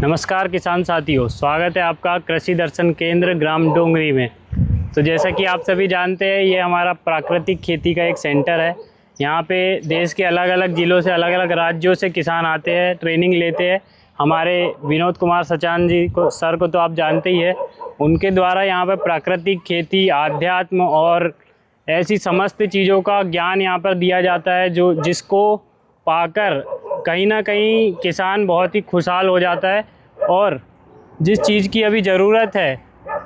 नमस्कार किसान साथियों, स्वागत है आपका कृषि दर्शन केंद्र ग्राम डोंगरी में। तो जैसा कि आप सभी जानते हैं, ये हमारा प्राकृतिक खेती का एक सेंटर है। यहाँ पे देश के अलग अलग ज़िलों से, अलग अलग राज्यों से किसान आते हैं, ट्रेनिंग लेते हैं। हमारे विनोद कुमार सचान जी को, सर को तो आप जानते ही है। उनके द्वारा यहाँ पर प्राकृतिक खेती, आध्यात्म और ऐसी समस्त चीज़ों का ज्ञान यहाँ पर दिया जाता है, जिसको पाकर कहीं ना कहीं किसान बहुत ही खुशहाल हो जाता है। और जिस चीज़ की अभी ज़रूरत है,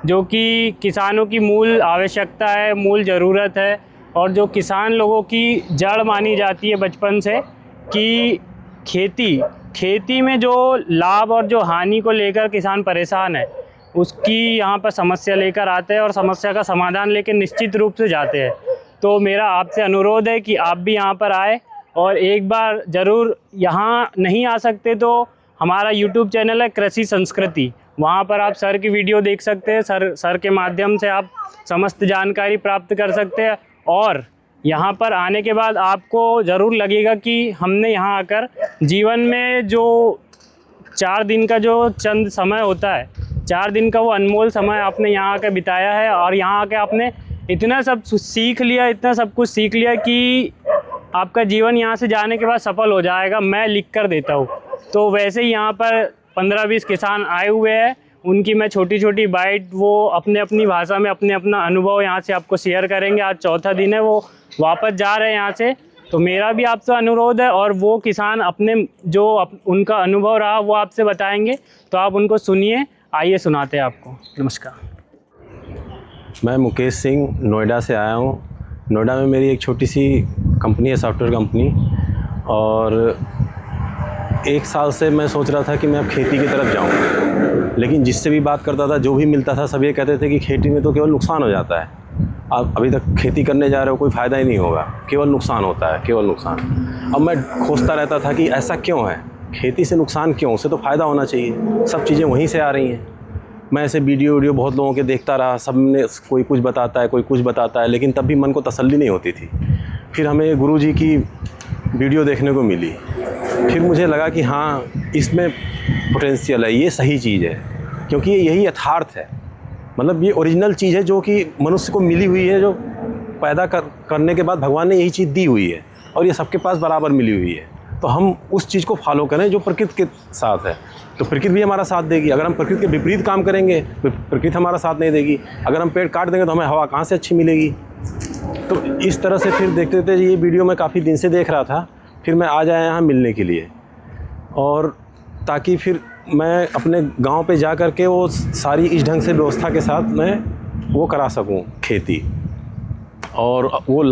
जो कि किसानों की मूल आवश्यकता है, मूल ज़रूरत है, और जो किसान लोगों की जड़ मानी जाती है बचपन से, कि खेती में जो लाभ और जो हानि को लेकर किसान परेशान है, उसकी यहाँ पर समस्या लेकर आते हैं और समस्या का समाधान लेकर निश्चित रूप से जाते हैं। तो मेरा आपसे अनुरोध है कि आप भी यहाँ पर आए और एक बार ज़रूर, यहाँ नहीं आ सकते तो हमारा YouTube चैनल है कृषि संस्कृति, वहाँ पर आप सर की वीडियो देख सकते हैं। सर के माध्यम से आप समस्त जानकारी प्राप्त कर सकते हैं। और यहाँ पर आने के बाद आपको ज़रूर लगेगा कि हमने यहाँ आकर जीवन में जो 4 दिन का जो चंद समय होता है, 4 दिन का वो अनमोल समय आपने यहाँ आकर बिताया है। और यहाँ आकर आपने इतना सब सीख लिया, इतना सब कुछ सीख लिया कि आपका जीवन यहाँ से जाने के बाद सफल हो जाएगा, मैं लिख कर देता हूँ। तो वैसे ही यहाँ पर 15-20 किसान आए हुए हैं, उनकी मैं छोटी छोटी बाइट, वो अपनी भाषा में अपना अनुभव यहाँ से आपको शेयर करेंगे। आज चौथा दिन है, वो वापस जा रहे हैं यहाँ से। तो मेरा भी आपसे अनुरोध है, और वो किसान उनका अनुभव रहा वो आपसे बताएंगे, तो आप उनको सुनिए। आइए सुनाते हैं आपको। नमस्कार। मैं मुकेश सिंह नोएडा से आया हूँ। नोएडा में मेरी एक छोटी सी कंपनी है, सॉफ्टवेयर कंपनी। और 1 साल से मैं सोच रहा था कि मैं अब खेती की तरफ जाऊँ, लेकिन जिससे भी बात करता था, जो भी मिलता था, सब ये कहते थे कि खेती में तो केवल नुकसान हो जाता है। आप अभी तक खेती करने जा रहे हो, कोई फ़ायदा ही नहीं होगा, केवल नुकसान होता है, केवल नुकसान। अब मैं खोजता रहता था कि ऐसा क्यों है, खेती से नुकसान क्यों, उससे तो फ़ायदा होना चाहिए, सब चीज़ें वहीं से आ रही हैं। मैं ऐसे वीडियो बहुत लोगों के देखता रहा, सब ने कोई कुछ बताता है, कोई कुछ बताता है, लेकिन तब भी मन को तसल्ली नहीं होती थी। फिर हमें गुरुजी की वीडियो देखने को मिली। फिर मुझे लगा कि हाँ, इसमें पोटेंशियल है, ये सही चीज़ है, क्योंकि यही यथार्थ है। मतलब ये ओरिजिनल चीज़ है जो कि मनुष्य को मिली हुई है, जो पैदा करने के बाद भगवान ने यही चीज़ दी हुई है, और ये सबके पास बराबर मिली हुई है। तो हम उस चीज़ को फॉलो करें जो प्रकृति के साथ है, तो प्रकृति भी हमारा साथ देगी। अगर हम प्रकृति के विपरीत काम करेंगे तो प्रकृति हमारा साथ नहीं देगी। अगर हम पेड़ काट देंगे तो हमें हवा कहाँ से अच्छी मिलेगी। तो इस तरह से फिर देखते थे, ये वीडियो मैं काफ़ी दिन से देख रहा था। फिर मैं आ जाया यहाँ मिलने के लिए, और ताकि फिर मैं अपने गांव पे जा कर के वो सारी इस ढंग से व्यवस्था के साथ मैं वो करा सकूं खेती, और वो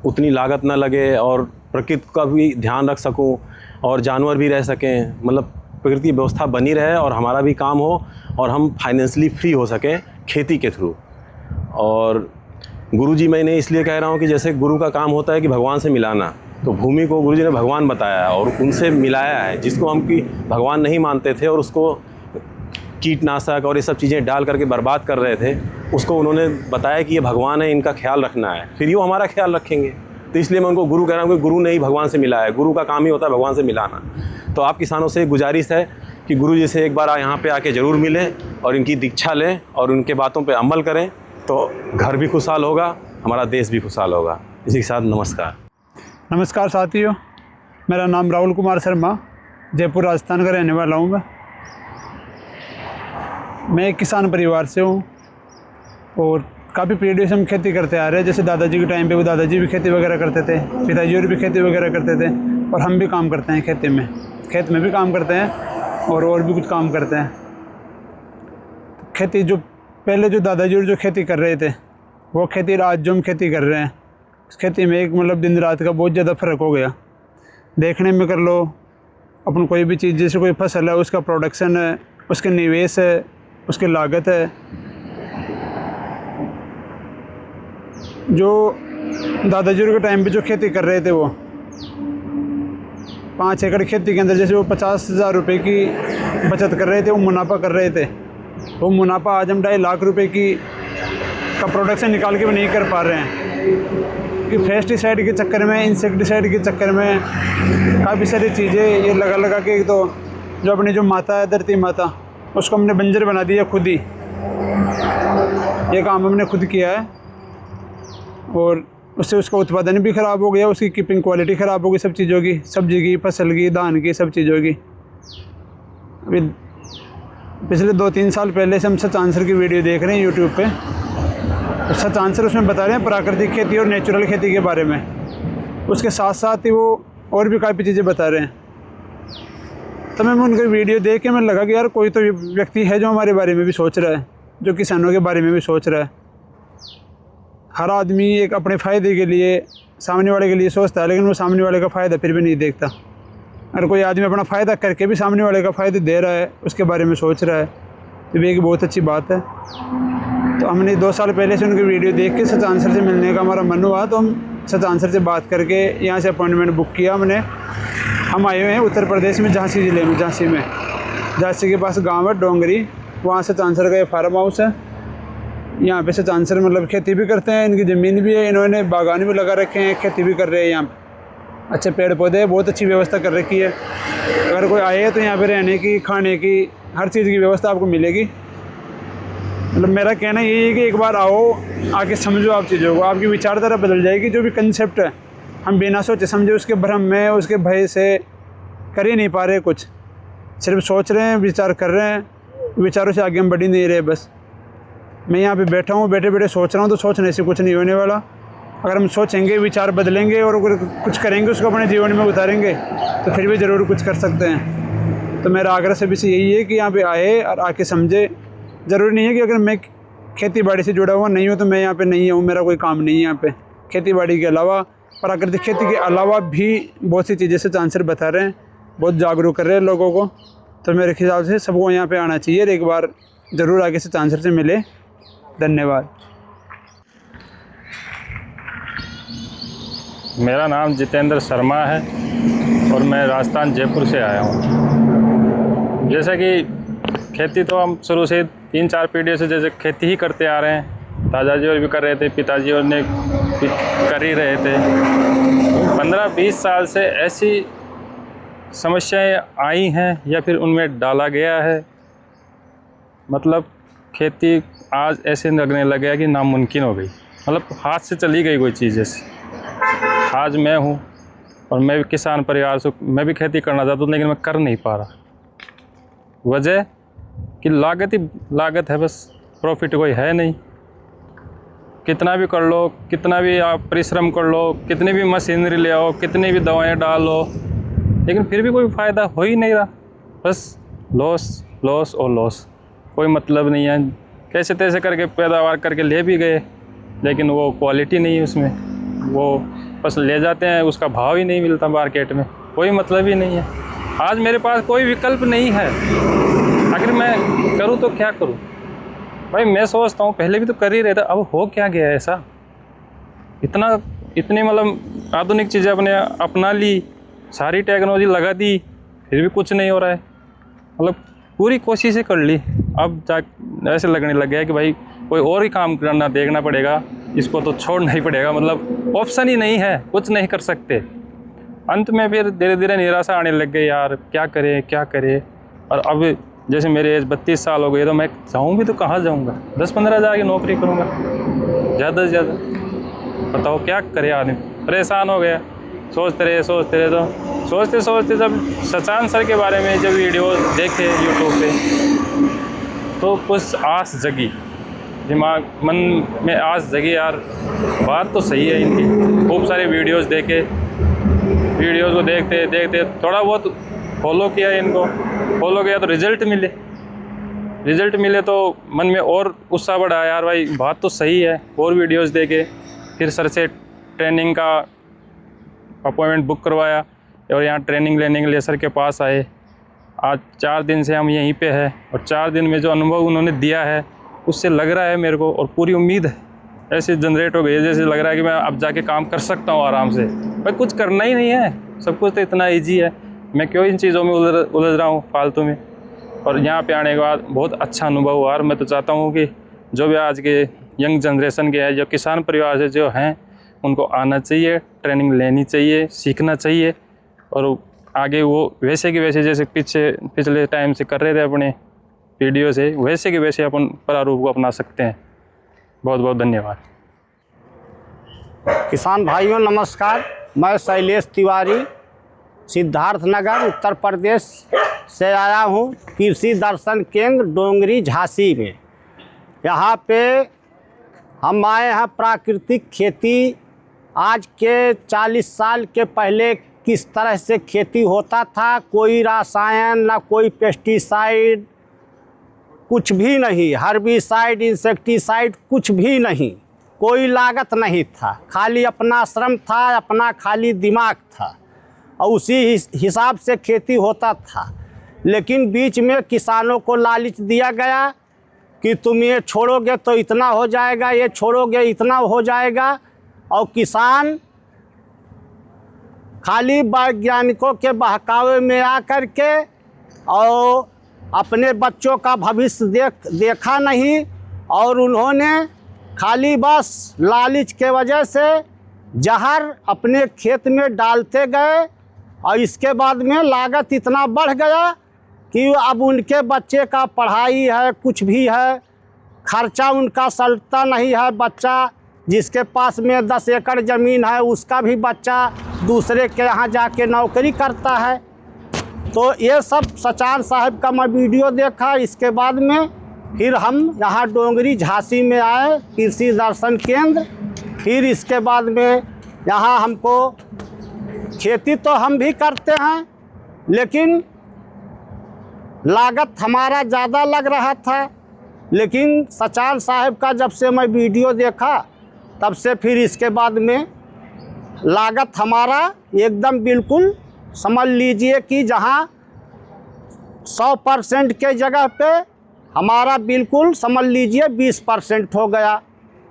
उतनी लागत ना लगे, और प्रकृति का भी ध्यान रख सकूं, और जानवर भी रह सकें। मतलब प्रकृति की व्यवस्था बनी रहे और हमारा भी काम हो, और हम फाइनेंशियली फ्री हो सकें खेती के थ्रू। और गुरुजी मैं इन्हें इसलिए कह रहा हूँ कि जैसे गुरु का काम होता है कि भगवान से मिलाना, तो भूमि को गुरुजी ने भगवान बताया और उनसे मिलाया है, जिसको हम कि भगवान नहीं मानते थे और उसको कीटनाशक और ये सब चीज़ें डाल करके बर्बाद कर रहे थे, उसको उन्होंने बताया कि ये भगवान है, इनका ख्याल रखना है, फिर ये हमारा ख्याल रखेंगे। तो इसलिए मैं उनको गुरु कह रहा हूँ कि गुरु ने ही भगवान से मिलाया है, गुरु का काम ही होता है भगवान से मिलाना। तो आप किसानों से गुजारिश है कि गुरु जी से एक बार यहाँ पे आके ज़रूर मिलें और इनकी दीक्षा लें और उनके बातों पे अमल करें, तो घर भी खुशहाल होगा, हमारा देश भी खुशहाल होगा। इसी के साथ नमस्कार। नमस्कार साथियों, मेरा नाम राहुल कुमार शर्मा, जयपुर राजस्थान का रहने वाला हूँ। मैं एक किसान परिवार से हूँ और काफ़ी पीढ़ियों से हम खेती करते आ रहे हैं। जैसे दादाजी के टाइम पे वो दादाजी भी खेती वगैरह करते थे, पिताजी और भी खेती वगैरह करते थे, और हम भी काम करते हैं खेती में, खेत में भी काम करते हैं और भी कुछ काम करते हैं। खेती जो पहले जो दादाजी और जो खेती कर रहे थे, वो खेती आज जो हम खेती कर रहे हैं, इस खेती में एक मतलब दिन रात का बहुत ज़्यादा फ़र्क हो गया। देखने में कर लो, अपन कोई भी चीज़, जैसे कोई फसल है, उसका प्रोडक्शन है, उसके निवेश है, उसकी लागत है। जो दादाजी के टाइम पे जो खेती कर रहे थे, वो 5 एकड़ खेती के अंदर जैसे वो 50,000 रुपये की बचत कर रहे थे, वो मुनाफा कर रहे थे। वो मुनाफा आज हम 2.5 लाख रुपए का प्रोडक्शन निकाल के भी नहीं कर पा रहे हैं, कि पेस्टिसाइड के चक्कर में, इंसेक्टिसाइड के चक्कर में काफ़ी सारी चीज़ें ये लगा के तो जो अपनी जो माता है धरती माता, उसको हमने बंजर बना दिया खुद ही। ये काम हमने खुद किया है और उससे उसका उत्पादन भी ख़राब हो गया, उसकी कीपिंग क्वालिटी ख़राब हो गई सब चीज़ों की, सब्जी की, फसल की, धान की, सब चीज़ों की। अभी पिछले 2-3 साल पहले से हम सच आंसर की वीडियो देख रहे हैं यूट्यूब पे। तो सच आंसर उसमें बता रहे हैं प्राकृतिक खेती और नेचुरल खेती के बारे में। उसके साथ साथ ही वो और भी काफ़ी चीज़ें बता रहे हैं। तो मैं उनकी वीडियो देख के मैं लगा कि यार कोई तो व्यक्ति है जो हमारे बारे में भी सोच रहा है, जो किसानों के बारे में भी सोच रहा है। हर आदमी एक अपने फ़ायदे के लिए सामने वाले के लिए सोचता है, लेकिन वो सामने वाले का फ़ायदा फिर भी नहीं देखता। अगर कोई आदमी अपना फ़ायदा करके भी सामने वाले का फ़ायदा दे रहा है, उसके बारे में सोच रहा है, तो ये एक बहुत अच्छी बात है। तो हमने 2 साल पहले से उनकी वीडियो देख के सच आंसर से मिलने का हमारा मन हुआ, तो हम सच आंसर से बात करके यहाँ से अपॉइंटमेंट बुक किया हमने। हम आए हुए हैं उत्तर प्रदेश में, झांसी ज़िले में। झांसी के पास गाँव है डोंगरी, वहाँ सच आंसर का ये फार्म हाउस है। यहाँ पे सच आंसर मतलब खेती भी करते हैं, इनकी ज़मीन भी है, इन्होंने बागान भी लगा रखे हैं, खेती भी कर रहे हैं यहाँ पे। अच्छे पेड़ पौधे, बहुत अच्छी व्यवस्था कर रखी है। अगर कोई आए तो यहाँ पे रहने की, खाने की, हर चीज़ की व्यवस्था आपको मिलेगी। मतलब मेरा कहना यही है कि एक बार आओ, आके समझो आप चीज़ों को, आपकी विचारधारा बदल जाएगी। जो भी कंसेप्ट है हम बिना सोचे समझे उसके भ्रम में, उसके भय से कर ही नहीं पा रहे कुछ, सिर्फ सोच रहे हैं, विचार कर रहे हैं, विचारों से आगे हम बढ़ ही नहीं रहे। बस मैं यहाँ पे बैठा हूँ, बैठे बैठे सोच रहा हूँ, तो सोचने से कुछ नहीं होने वाला। अगर हम सोचेंगे, विचार बदलेंगे और अगर कुछ करेंगे, उसको अपने जीवन में उतारेंगे, तो फिर भी ज़रूर कुछ कर सकते हैं। तो मेरा आग्रह सभी से यही है कि यहाँ पे आए और आके समझे। ज़रूरी नहीं है कि अगर मैं खेती बाड़ी से जुड़ा हुआ नहीं हूँ तो मैं यहाँ पे नहीं हूँ, मेरा कोई काम नहीं है यहाँ पे। खेती बाड़ी के अलावा, प्राकृतिक खेती के अलावा भी बहुत सी चीज़ें से आंसर बता रहे हैं, बहुत जागरूक कर रहे हैं लोगों को। तो मेरे ख्याल से सबको यहाँ पे आना चाहिए और एक बार ज़रूर आगे से आंसर से मिले। धन्यवाद। मेरा नाम जितेंद्र शर्मा है और मैं राजस्थान जयपुर से आया हूँ। जैसा कि खेती तो हम शुरू से 3-4 पीढ़ियों से जैसे खेती ही करते आ रहे हैं। दादाजी और भी कर रहे थे, पिताजी और ने कर ही रहे थे। 15-20 साल से ऐसी समस्याएं आई हैं या फिर उनमें डाला गया है, मतलब खेती आज ऐसे लगने लगा कि नामुमकिन हो गई, मतलब हाथ से चली गई कोई चीज़ जैसे। आज मैं हूँ और मैं भी किसान परिवार से, मैं भी खेती करना चाहता हूँ, लेकिन मैं कर नहीं पा रहा। वजह कि लागत ही लागत है, बस प्रॉफिट कोई है नहीं। कितना भी कर लो, कितना भी आप परिश्रम कर लो, कितनी भी मशीनरी ले आओ, कितनी भी दवाएं डालो, लेकिन फिर भी कोई फ़ायदा हो ही नहीं रहा। बस लॉस लॉस और लॉस, कोई मतलब नहीं है। कैसे तैसे करके पैदावार करके ले भी गए, लेकिन वो क्वालिटी नहीं है उसमें, वो बस ले जाते हैं, उसका भाव ही नहीं मिलता मार्केट में, कोई मतलब ही नहीं है। आज मेरे पास कोई विकल्प नहीं है, अगर मैं करूँ तो क्या करूँ भाई। मैं सोचता हूँ पहले भी तो कर ही रहे थे, अब हो क्या गया ऐसा, इतनी मतलब आधुनिक चीज़ें अपने अपना ली, सारी टेक्नोलॉजी लगा दी, फिर भी कुछ नहीं हो रहा है। मतलब पूरी कोशिशें कर ली, अब जा ऐसे लगने लग गया कि भाई कोई और ही काम करना देखना पड़ेगा, इसको तो छोड़ना ही पड़ेगा, मतलब ऑप्शन ही नहीं है, कुछ नहीं कर सकते। अंत में फिर धीरे धीरे निराशा आने लग गई, यार क्या करें क्या करें। और अब जैसे मेरे एज 32 साल हो गए, तो मैं जाऊँ भी तो कहाँ जाऊँगा, 10-15 हज़ार की नौकरी करूँगा ज़्यादा से ज़्यादा। बताओ क्या करे आदमी, परेशान हो गया। सोचते रहे तो सोचते जब सचान सर के बारे में जब वीडियो देखे यूट्यूब पे, तो कुछ आस जगी, दिमाग मन में आस जगी, यार बात तो सही है इनकी। खूब सारे वीडियोस देखे, वीडियोस को देखते देखते थोड़ा बहुत फॉलो किया इनको, फॉलो किया तो रिज़ल्ट मिले तो मन में और उत्साह बढ़ा, यार भाई बात तो सही है। और वीडियोस देखे, फिर सर से ट्रेनिंग का अपॉइंटमेंट बुक करवाया और यहाँ ट्रेनिंग लेने के लिए सर के पास आए। आज 4 दिन से हम यहीं पे हैं और 4 दिन में जो अनुभव उन्होंने दिया है, उससे लग रहा है मेरे को, और पूरी उम्मीद है ऐसे जनरेट हो गई है, जैसे लग रहा है कि मैं अब जाके काम कर सकता हूँ आराम से। भाई कुछ करना ही नहीं है, सब कुछ तो इतना ईजी है, मैं क्यों इन चीज़ों में उलझ रहा हूँ फालतू में। और यहाँ पे आने के बाद बहुत अच्छा अनुभव हुआ, और मैं तो चाहता हूँ कि जो भी आज के यंग जनरेशन के हैं, जो किसान परिवार से जो हैं, उनको आना चाहिए, ट्रेनिंग लेनी चाहिए, सीखना चाहिए और आगे वो वैसे के वैसे जैसे पिछले टाइम से कर रहे थे अपने वीडियो से, वैसे के वैसे अपन प्रारूप को अपना सकते हैं। बहुत बहुत धन्यवाद। किसान भाइयों नमस्कार, मैं शैलेश तिवारी सिद्धार्थनगर उत्तर प्रदेश से आया हूँ, कृषि दर्शन केंद्र डोंगरी झांसी में। यहाँ पे हम आए हैं प्राकृतिक खेती। आज के 40 साल के पहले किस तरह से खेती होता था, कोई रसायन ना कोई पेस्टिसाइड, कुछ भी नहीं, हर्बिसाइड इंसेक्टिसाइड कुछ भी नहीं, कोई लागत नहीं था, खाली अपना श्रम था, अपना खाली दिमाग था और उसी हिसाब से खेती होता था। लेकिन बीच में किसानों को लालच दिया गया कि तुम ये छोड़ोगे तो इतना हो जाएगा, ये छोड़ोगे इतना हो जाएगा, और किसान खाली वैज्ञानिकों के बहकावे में आकर के और अपने बच्चों का भविष्य देखा नहीं, और उन्होंने खाली बस लालच के वजह से जहर अपने खेत में डालते गए और इसके बाद में लागत इतना बढ़ गया कि अब उनके बच्चे का पढ़ाई है, कुछ भी है, खर्चा उनका सलता नहीं है। बच्चा जिसके पास में 10 एकड़ ज़मीन है उसका भी बच्चा दूसरे के यहाँ जाके नौकरी करता है। तो ये सब सचान साहब का मैं वीडियो देखा, इसके बाद में फिर हम यहाँ डोंगरी झांसी में आए कृषि दर्शन केंद्र। फिर इसके बाद में यहाँ हमको खेती तो हम भी करते हैं, लेकिन लागत हमारा ज़्यादा लग रहा था। लेकिन सचान साहब का जब से मैं वीडियो देखा तब से फिर इसके बाद में लागत हमारा एकदम बिल्कुल समझ लीजिए कि जहाँ 100% के जगह पे हमारा बिल्कुल समझ लीजिए 20% हो गया।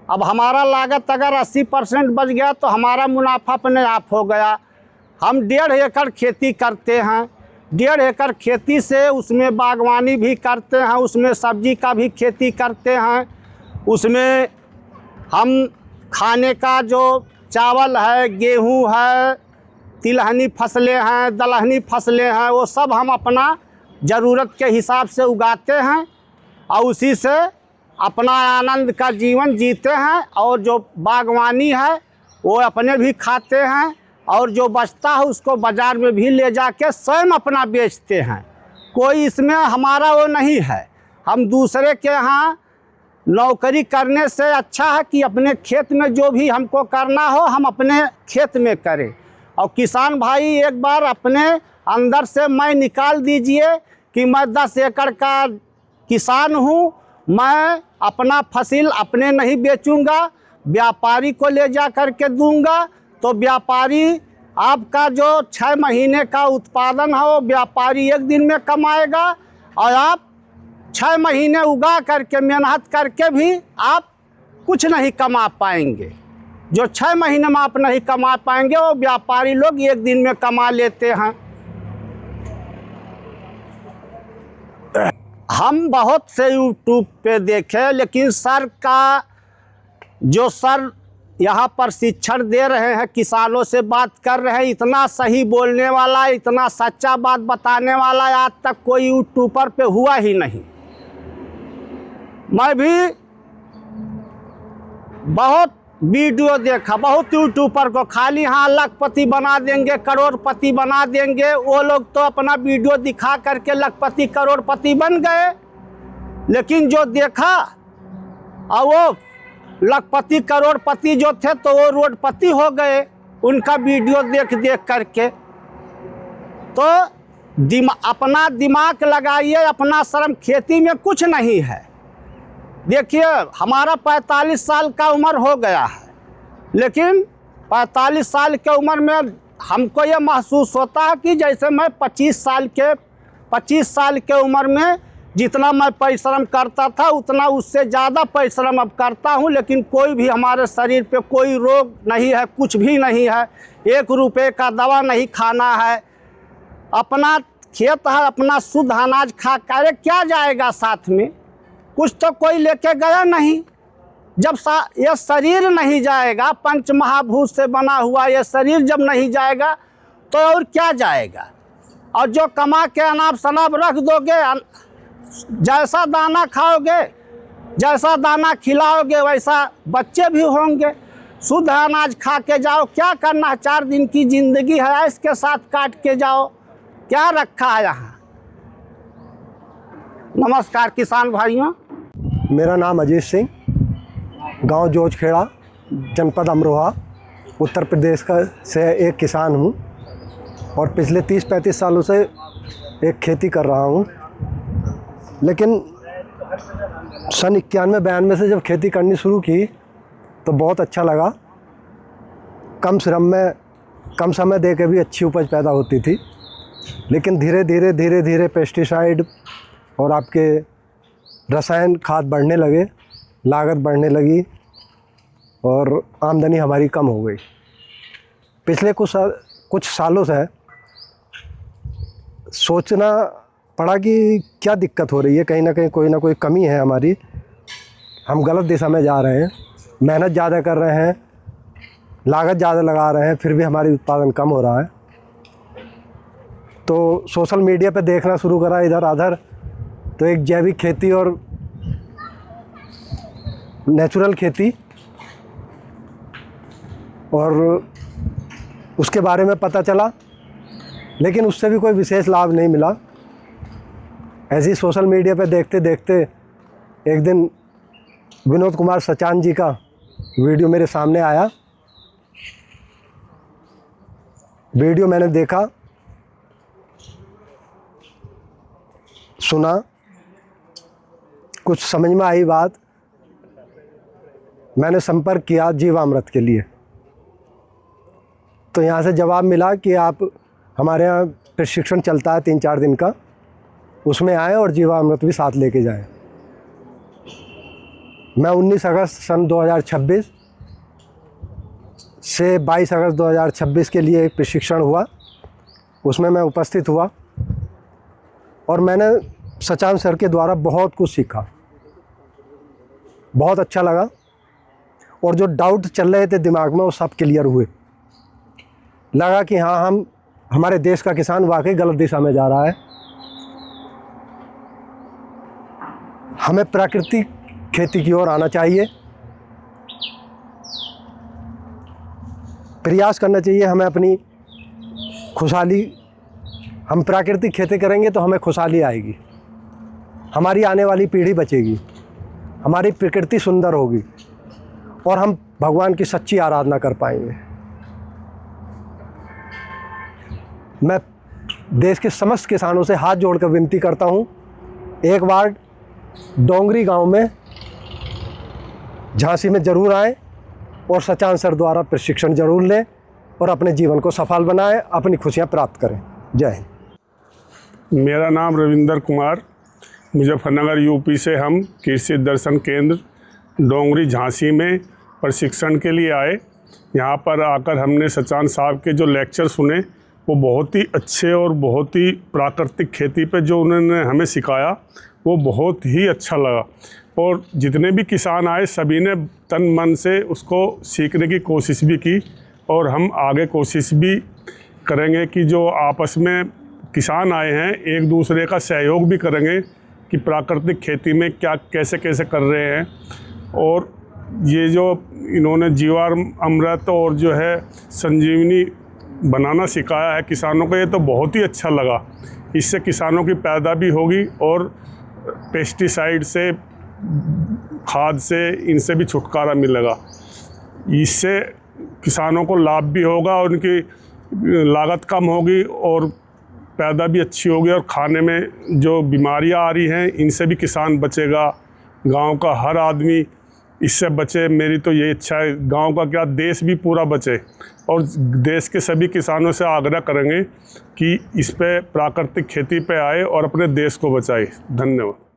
अब हमारा लागत अगर 80% बच गया तो हमारा मुनाफा अपने आप हो गया। हम 1.5 एकड़ खेती करते हैं, 1.5 एकड़ खेती से उसमें बागवानी भी करते हैं, उसमें सब्जी का भी खेती करते हैं, उसमें हम खाने का जो चावल है, गेहूं है, तिलहनी फसलें हैं, दलहनी फसलें हैं, वो सब हम अपना ज़रूरत के हिसाब से उगाते हैं और उसी से अपना आनंद का जीवन जीते हैं। और जो बागवानी है वो अपने भी खाते हैं और जो बचता है उसको बाज़ार में भी ले जाके स्वयं अपना बेचते हैं। कोई इसमें हमारा वो नहीं है। हम दूसरे के यहाँ नौकरी करने से अच्छा है कि अपने खेत में जो भी हमको करना हो हम अपने खेत में करें। और किसान भाई एक बार अपने अंदर से मैं निकाल दीजिए कि मैं 10 एकड़ का किसान हूँ, मैं अपना फसल अपने नहीं बेचूंगा, व्यापारी को ले जा कर के दूंगा। तो व्यापारी आपका जो 6 महीने का उत्पादन है वो व्यापारी 1 दिन में कमाएगा और आप 6 महीने उगा करके मेहनत करके भी आप कुछ नहीं कमा पाएंगे। जो 6 महीने में आप नहीं कमा पाएंगे वो व्यापारी लोग 1 दिन में कमा लेते हैं। हम बहुत से यूट्यूब पे देखे, लेकिन सर का जो सर यहाँ पर शिक्षण दे रहे हैं, किसानों से बात कर रहे हैं, इतना सही बोलने वाला, इतना सच्चा बात बताने वाला आज तक कोई यूट्यूबर पे हुआ ही नहीं। मैं भी बहुत वीडियो देखा, बहुत यूट्यूबर को खाली हाँ लखपति बना देंगे, करोड़पति बना देंगे। वो लोग तो अपना वीडियो दिखा करके लखपति करोड़पति बन गए, लेकिन जो देखा और वो लखपति करोड़पति जो थे तो वो रोडपति हो गए उनका वीडियो देख देख करके। तो अपना दिमाग लगाइए, अपना श्रम, खेती में कुछ नहीं है। देखिए हमारा 45 साल का उम्र हो गया है, लेकिन 45 साल के उम्र में हमको ये महसूस होता है कि जैसे मैं 25 साल के उम्र में जितना मैं परिश्रम करता था उतना उससे ज़्यादा परिश्रम अब करता हूँ। लेकिन कोई भी हमारे शरीर पे कोई रोग नहीं है, कुछ भी नहीं है, 1 रुपये का दवा नहीं खाना है, अपना खेत है, अपना शुद्ध अनाज खा कर क्या जाएगा साथ में, कुछ तो कोई लेके गया नहीं। जब ये शरीर नहीं जाएगा, पंच महाभूत से बना हुआ ये शरीर जब नहीं जाएगा तो और क्या जाएगा। और जो कमा के अनाप शनाप रख दोगे, जैसा दाना खाओगे, जैसा दाना खिलाओगे, वैसा बच्चे भी होंगे। शुद्ध अनाज खा के जाओ। क्या करना है, 4 दिन की ज़िंदगी है, इसके साथ काट के जाओ। क्या रखा है यहाँ। नमस्कार किसान भाइयों। मेरा नाम अजीत सिंह, गांव जोजखेड़ा, जनपद अमरोहा, उत्तर प्रदेश का से एक किसान हूं और पिछले 30-35 सालों से एक खेती कर रहा हूं। लेकिन सन 91-92 से जब खेती करनी शुरू की तो बहुत अच्छा लगा। कम श्रम में कम समय दे के भी अच्छी उपज पैदा होती थी। लेकिन धीरे धीरे पेस्टिसाइड और आपके रसायन खाद बढ़ने लगे, लागत बढ़ने लगी और आमदनी हमारी कम हो गई। पिछले कुछ सालों से सोचना पड़ा कि क्या दिक्कत हो रही है, कहीं ना कहीं कोई ना कोई कमी है हमारी। हम गलत दिशा में जा रहे हैं, मेहनत ज़्यादा कर रहे हैं, लागत ज़्यादा लगा रहे हैं, फिर भी हमारी उत्पादन कम हो रहा है। तो सोशल मीडिया पे देखना शुरू करा इधर उधर, तो एक जैविक खेती और नेचुरल खेती और उसके बारे में पता चला, लेकिन उससे भी कोई विशेष लाभ नहीं मिला। ऐसे ही सोशल मीडिया पे देखते देखते एक दिन विनोद कुमार सचान जी का वीडियो मेरे सामने आया। वीडियो मैंने देखा, सुना, कुछ समझ में आई बात। मैंने संपर्क किया जीवामृत के लिए। तो यहाँ से जवाब मिला कि आप हमारे यहाँ प्रशिक्षण चलता है 3-4 दिन का, उसमें आएँ और जीवामृत भी साथ लेके जाएं। मैं 19 अगस्त सन 2026 से 22 अगस्त 2026 के लिए एक प्रशिक्षण हुआ, उसमें मैं उपस्थित हुआ और मैंने सचान सर के द्वारा बहुत कुछ सीखा, बहुत अच्छा लगा। और जो डाउट चल रहे थे दिमाग में वो सब क्लियर हुए। लगा कि हाँ, हमारे देश का किसान वाकई गलत दिशा में जा रहा है। हमें प्राकृतिक खेती की ओर आना चाहिए, प्रयास करना चाहिए। हमें अपनी खुशहाली, हम प्राकृतिक खेती करेंगे तो हमें खुशहाली आएगी, हमारी आने वाली पीढ़ी बचेगी, हमारी प्रकृति सुंदर होगी और हम भगवान की सच्ची आराधना कर पाएंगे। मैं देश के समस्त किसानों से हाथ जोड़कर विनती करता हूं, एक बार डोंगरी गांव में झांसी में ज़रूर आएँ और सचान सर द्वारा प्रशिक्षण ज़रूर लें और अपने जीवन को सफल बनाएं, अपनी खुशियां प्राप्त करें। जय हिंद। मेरा नाम रविंदर कुमार, मुजफ्फरनगर यूपी से हम कृषि दर्शन केंद्र डोंगरी झांसी में प्रशिक्षण के लिए आए। यहाँ पर आकर हमने सचान साहब के जो लेक्चर सुने वो बहुत ही अच्छे और बहुत ही प्राकृतिक खेती पे जो उन्होंने हमें सिखाया वो बहुत ही अच्छा लगा। और जितने भी किसान आए सभी ने तन मन से उसको सीखने की कोशिश भी की और हम आगे कोशिश भी करेंगे कि जो आपस में किसान आए हैं एक दूसरे का सहयोग भी करेंगे कि प्राकृतिक खेती में क्या कैसे कैसे कर रहे हैं। और ये जो इन्होंने जीवामृत और जो है संजीवनी बनाना सिखाया है किसानों को, ये तो बहुत ही अच्छा लगा। इससे किसानों की पैदा भी होगी और पेस्टिसाइड से, खाद से, इनसे भी छुटकारा मिलेगा। इससे किसानों को लाभ भी होगा और उनकी लागत कम होगी और पैदा भी अच्छी होगी और खाने में जो बीमारियां आ रही हैं इनसे भी किसान बचेगा, गांव का हर आदमी इससे बचे। मेरी तो ये इच्छा है, गांव का क्या देश भी पूरा बचे। और देश के सभी किसानों से आग्रह करेंगे कि इस पे प्राकृतिक खेती पे आए और अपने देश को बचाए। धन्यवाद।